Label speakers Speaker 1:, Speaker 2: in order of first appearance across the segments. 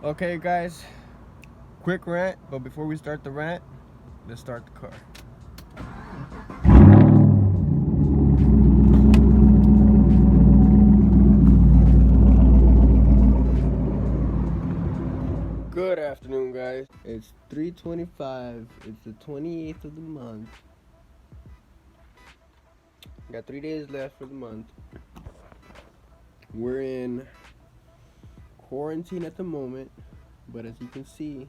Speaker 1: Okay, guys, quick rant, but before we start the rant, let's start the car. Good afternoon, guys. It's 3:25. It's the 28th of the month. Got 3 days left for the month. We're in quarantine at the moment, but as you can see,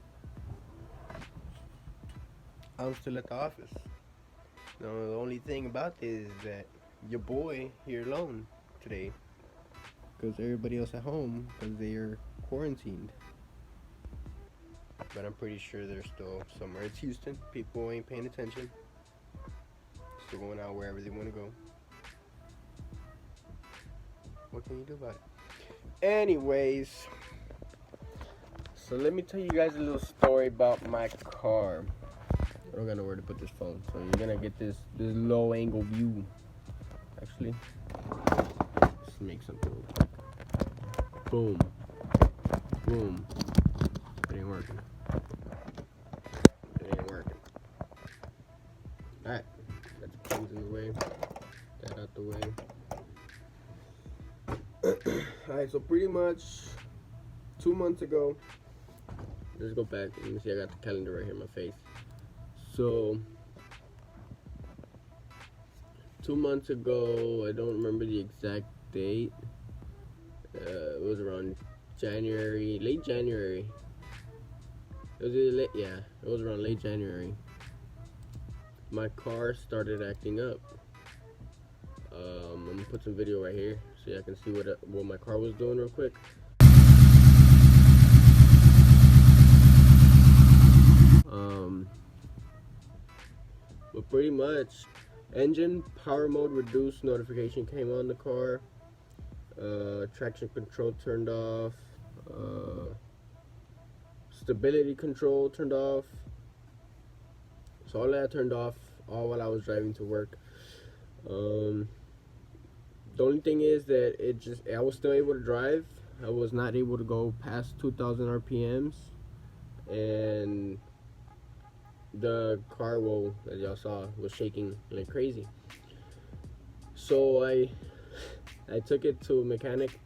Speaker 1: I'm still at the office. Now, the only thing about this is that your boy here alone today, because everybody else at home, because they are quarantined. But I'm pretty sure there's still somewhere. It's Houston. People ain't paying attention. Still going out wherever they want to go. What can you do about it? Anyways, so let me tell you guys a little story about my car. I don't got nowhere to put this phone, so you're gonna get this low angle view. Actually, let's make something real quick. Boom, boom. It ain't working. It ain't working. Alright, got the keys in the way. That out the way. Alright, so pretty much 2 months ago, let's go back. Let me see, I got the calendar right here in my face. So 2 months ago, I don't remember the exact date. It was around January, late January. It was around late January. My car started acting up. I'm gonna put some video right here so y'all can see what my car was doing real quick. But pretty much, engine power mode reduced notification came on the car. Traction control turned off. Stability control turned off. So all that turned off all while I was driving to work. The only thing is that I was still able to drive. I was not able to go past 2,000 RPMs, and the car, well, as y'all saw, was shaking like crazy. So I took it to a mechanic.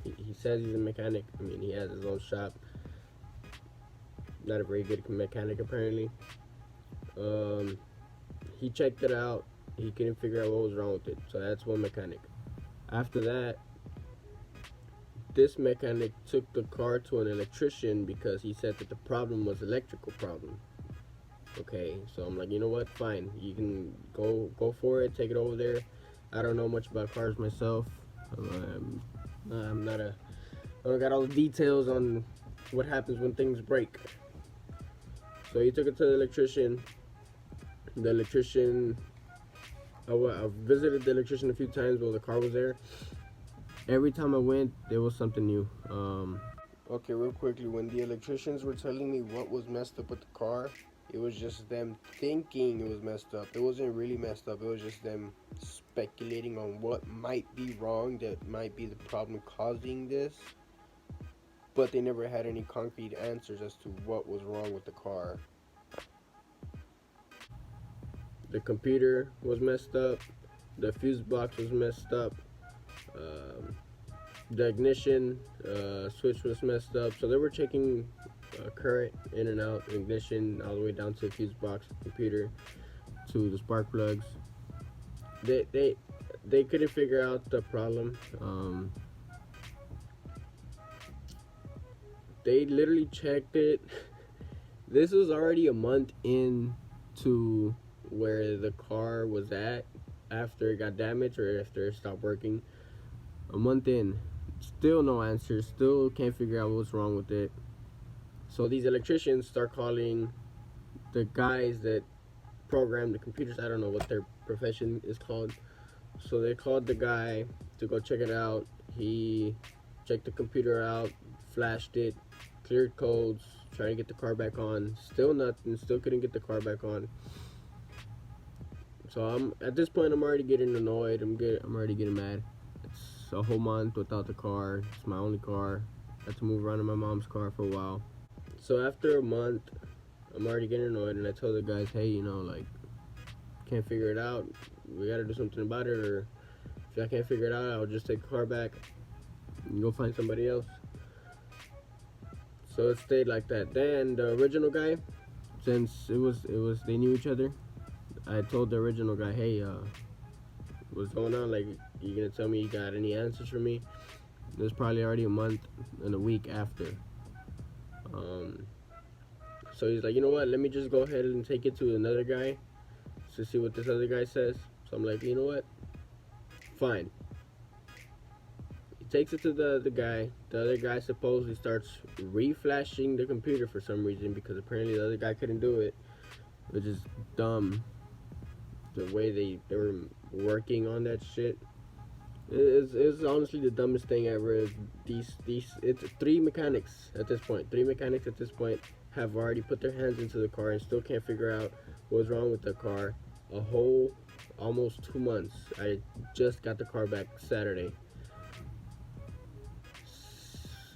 Speaker 1: He says he's a mechanic. I mean, he has his own shop. Not a very good mechanic, apparently. He checked it out. He couldn't figure out what was wrong with it. So that's one mechanic. After that, this mechanic took the car to an electrician because he said that the problem was electrical problem. Okay, so I'm like, you know what? Fine, you can go for it. Take it over there. I don't know much about cars myself. I don't got all the details on what happens when things break. So he took it to the electrician. The electrician, I visited the electrician a few times while the car was there. Every time I went, there was something new. Okay, real quickly, when the electricians were telling me what was messed up with the car, it was just them thinking it was messed up. It wasn't really messed up. It was just them speculating on what might be wrong, that might be the problem causing this. But they never had any concrete answers as to what was wrong with the car. The computer was messed up. The fuse box was messed up. The ignition switch was messed up. So they were checking current in and out, ignition, all the way down to the fuse box, computer, to the spark plugs. They couldn't figure out the problem. They literally checked it. This was already a month into where the car was at after it got damaged or after it stopped working. A month in, still no answers, still can't figure out what's wrong with it. So these electricians start calling the guys that program the computers. I don't know what their profession is called. So they called the guy to go check it out. He checked the computer out, flashed it, cleared codes, trying to get the car back on. Still nothing, still couldn't get the car back on. So at this point, I'm already getting annoyed. I'm already getting mad. It's a whole month without the car. It's my only car. I had to move around in my mom's car for a while. So after a month, I'm already getting annoyed, and I told the guys, hey, like, can't figure it out. We gotta do something about it, or if I can't figure it out, I'll just take the car back and go find somebody else. So it stayed like that. Then the original guy, since it was they knew each other, I told the original guy, hey, what's going on? Like, you gonna tell me you got any answers for me? It was probably already a month and a week after. So he's like, you know what? Let me just go ahead and take it to another guy to see what this other guy says. So I'm like, you know what? Fine. He takes it to the other guy. The other guy supposedly starts reflashing the computer for some reason, because apparently the other guy couldn't do it, which is dumb. The way they were working on that shit. It's honestly the dumbest thing ever. It's three mechanics at this point. Three mechanics at this point have already put their hands into the car and still can't figure out what's wrong with the car. A whole almost 2 months. I just got the car back Saturday.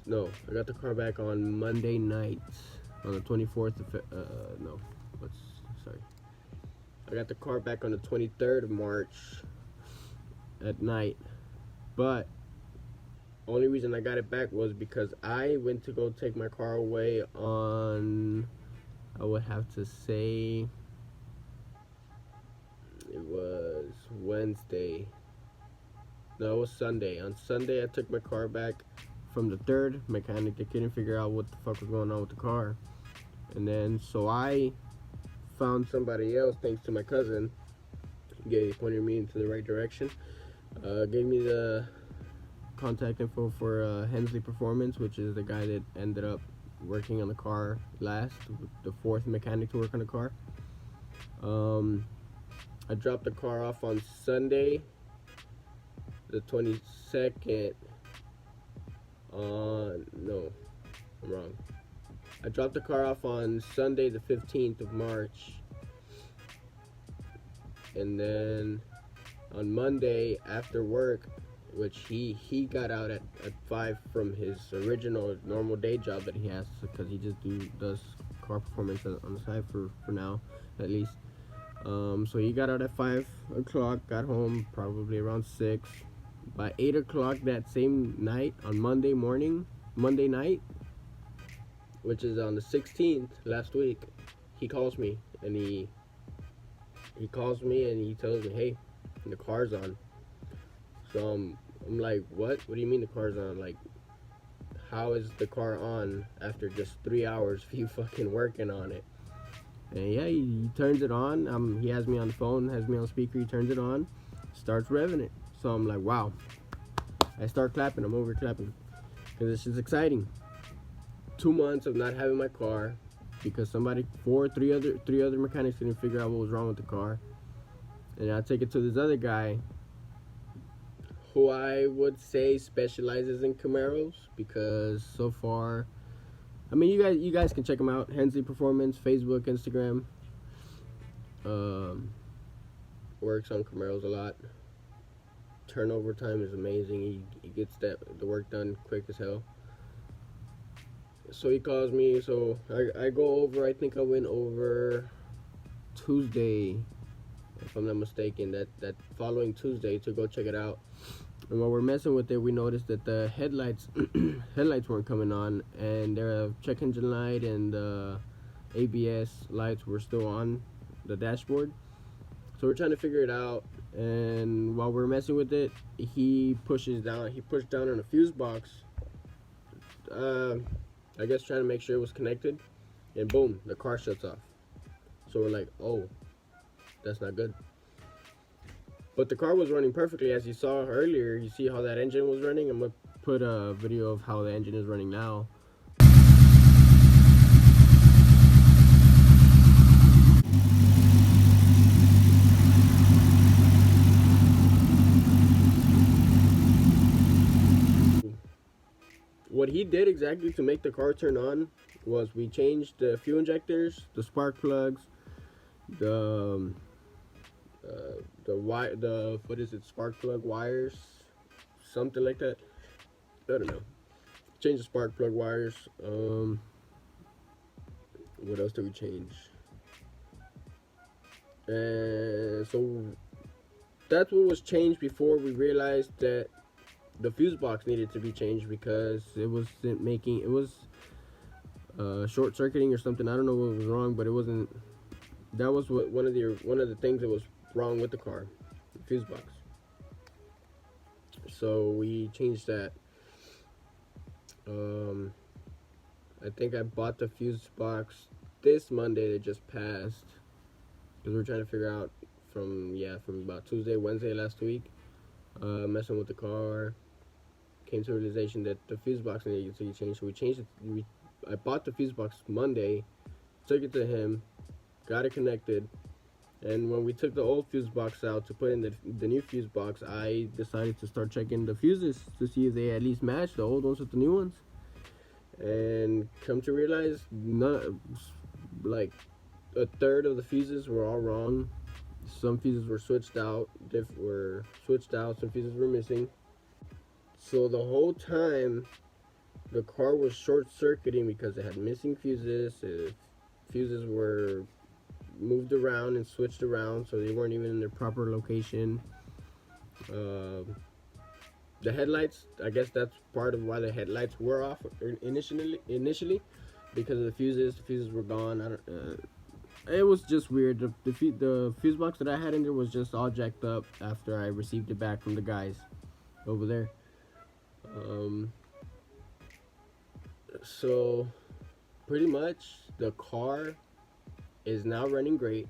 Speaker 1: No, I got the car back on Monday night, on the 24th of I got the car back on the 23rd of March at night. But only reason I got it back was because I went to go take my car away on, I would have to say, it was Wednesday. No, it was Sunday. On Sunday, I took my car back from the third mechanic. They couldn't figure out what the fuck was going on with the car. And then, so I found somebody else, thanks to my cousin. He pointed me into the right direction. Gave me the contact info for Hensley Performance, which is the guy that ended up working on the car last, the fourth mechanic to work on the car. I dropped the car off on Sunday, the 22nd. No, I'm wrong. I dropped the car off on Sunday, the 15th of March. And then on Monday after work, which he got out at 5 from his original normal day job that he has, because he just does car performance on the side for now, at least. So he got out at 5 o'clock, got home probably around 6. By 8 o'clock that same night, on Monday night, which is on the 16th, last week, he calls me, and he tells me, hey, the car's on. So I'm like, what do you mean the car's on? Like, how is the car on after just 3 hours of you fucking working on it? And yeah, he turns it on. He has me on the phone, has me on speaker. He turns it on, starts revving it. So I'm like, wow. I start clapping. I'm over clapping because it's just exciting. 2 months of not having my car because three other mechanics didn't figure out what was wrong with the car, and I take it to this other guy who I would say specializes in Camaros, because so far, I mean, you guys can check him out. Hensley Performance, Facebook, Instagram. Works on Camaros a lot. Turnover time is amazing. He gets the work done quick as hell. So he calls me. So I go over. I think I went over Tuesday, if I'm not mistaken. That following Tuesday to go check it out. And while we're messing with it, we noticed that the headlights weren't coming on, and their check engine light and the ABS lights were still on the dashboard. So we're trying to figure it out, and while we're messing with it, he pushed down on a fuse box, I guess trying to make sure it was connected, and boom, the car shuts off. So we're like, oh, that's not good. But the car was running perfectly, as you saw earlier. You see how that engine was running? I'm gonna put a video of how the engine is running now. What he did exactly to make the car turn on was we changed the fuel injectors, the spark plugs, the spark plug wires, something like that. I don't know. Change the spark plug wires. What else did we change? And so that's what was changed before we realized that the fuse box needed to be changed because it wasn't making, it was short circuiting or something. I don't know what was wrong, but it wasn't. That was what one of the things that was wrong with the car, the fuse box. So we changed that. I think I bought the fuse box this Monday that just passed because we're trying to figure out from about Tuesday, Wednesday last week, messing with the car. Came to a realization that the fuse box needed to be changed, so we changed it. I bought the fuse box Monday, took it to him, got it connected, and when we took the old fuse box out to put in the new fuse box, I decided to start checking the fuses to see if they at least match the old ones with the new ones. And come to realize, like a third of the fuses were all wrong. Some fuses were switched out, some fuses were missing. So the whole time, the car was short-circuiting because it had missing fuses. Fuses were moved around and switched around, so they weren't even in their proper location. The headlights, I guess that's part of why the headlights were off initially, because of the fuses. The fuses were gone. It was just weird. The fuse box that I had in there was just all jacked up after I received it back from the guys over there. So pretty much the car is now running great.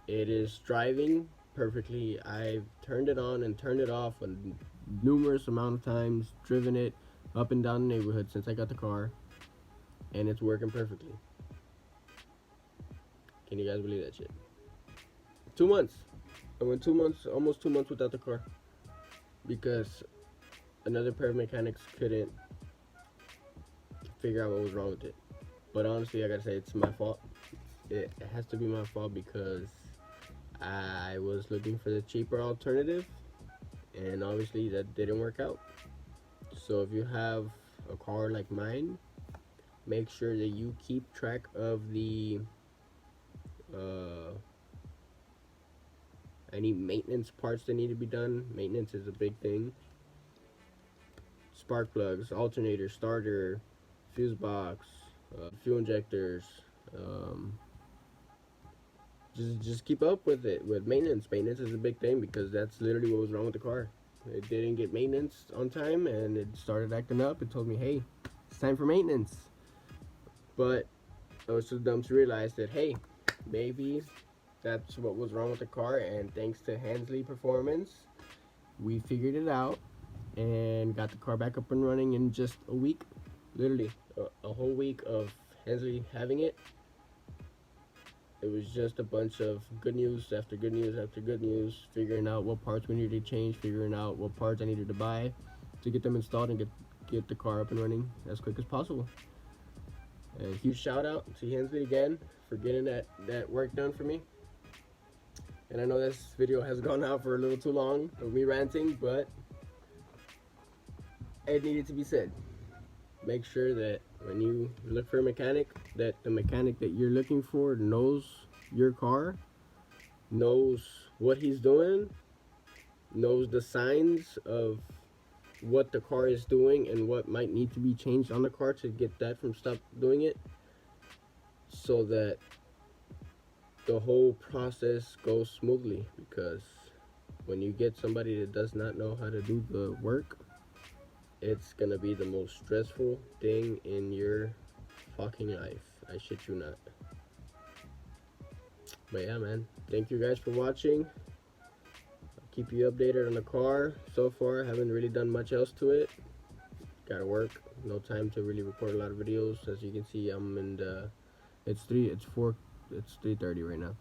Speaker 1: It is driving perfectly. I've turned it on and turned it off a numerous amount of times, driven it up and down the neighborhood since I got the car, and it's working perfectly. Can you guys believe that shit? 2 months. I went 2 months, almost 2 months without the car because another pair of mechanics couldn't figure out what was wrong with it. But honestly, I gotta say, it's my fault. It has to be my fault because I was looking for the cheaper alternative, and obviously that didn't work out. So if you have a car like mine, make sure that you keep track of the any maintenance parts that need to be done. Maintenance is a big thing. Spark plugs, alternator, starter, fuse box, fuel injectors. Just keep up with it. With maintenance is a big thing because that's literally what was wrong with the car. It didn't get maintenance on time and it started acting up. It told me, hey, it's time for maintenance. But I was so dumb to realize that, hey, maybe that's what was wrong with the car, and thanks to Hensley Performance, we figured it out and got the car back up and running in just a week. Literally a whole week of Hensley having it. It was just a bunch of good news after good news after good news, figuring out what parts we needed to change, figuring out what parts I needed to buy to get them installed and get the car up and running as quick as possible. And huge shout out to Hensley again for getting that work done for me. And I know this video has gone out for a little too long of me ranting, but it needed to be said. Make sure that when you look for a mechanic, that the mechanic that you're looking for knows your car, knows what he's doing, knows the signs of what the car is doing and what might need to be changed on the car to get that from stop doing it, so that the whole process goes smoothly. Because when you get somebody that does not know how to do the work, it's gonna be the most stressful thing in your fucking life. I shit you not. But yeah, man, thank you guys for watching. I'll keep you updated on the car. So far, I haven't really done much else to it. Gotta work. No time to really record a lot of videos. As you can see, I'm in the, it's 3:30 right now.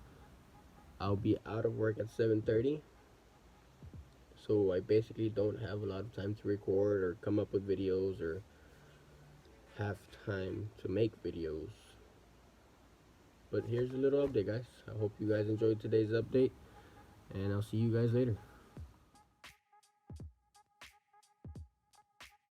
Speaker 1: I'll be out of work at 7:30. So I basically don't have a lot of time to record or come up with videos or have time to make videos. But here's a little update, guys. I hope you guys enjoyed today's update, and I'll see you guys later.